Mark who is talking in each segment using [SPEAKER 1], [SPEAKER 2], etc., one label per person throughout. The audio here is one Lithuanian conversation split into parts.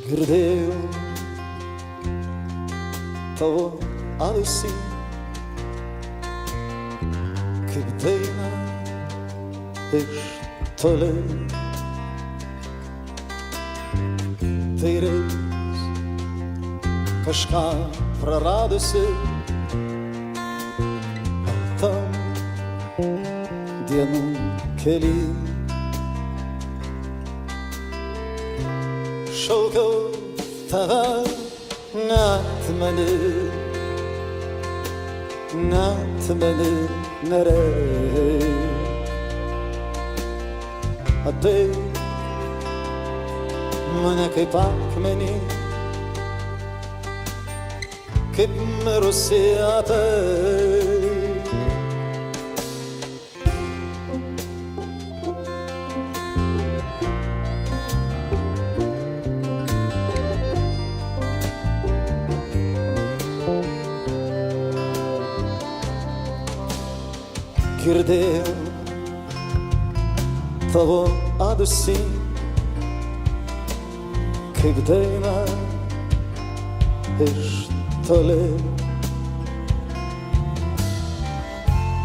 [SPEAKER 1] Girdėjau tavo ausį, kaip daina iš toli. Tai reis kažką praradusi tam dienų kely. Šaukiau tave, neatmeni nereik. Ateik mane kaip akmenį, kaip mirusi ateik. Girdėjau tavo adusį, kaip daina iš toli.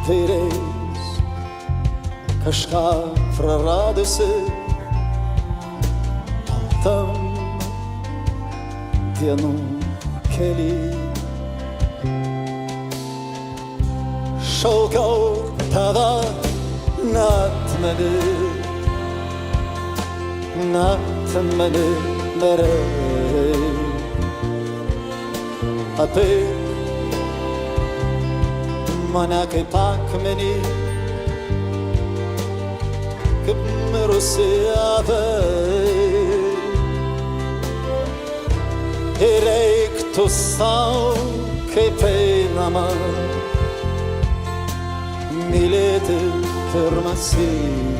[SPEAKER 1] Tai reis kažką praradusi baltam dienų kely. Šaukiau tave, neatmeni nereik. Ateik mane kaip akmenį, kaip mirusi ateik. Ir eik tu sau, kaip einama, mylėti pirmąsyk.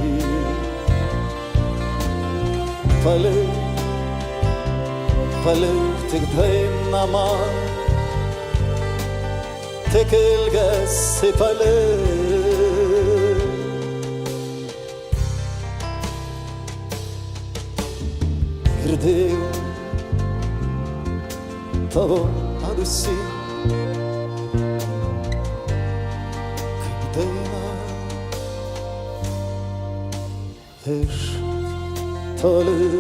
[SPEAKER 1] Palik tik dainą man, tik ilgesį palik. Girdėjau tavo adusį, kaip daina iš toli.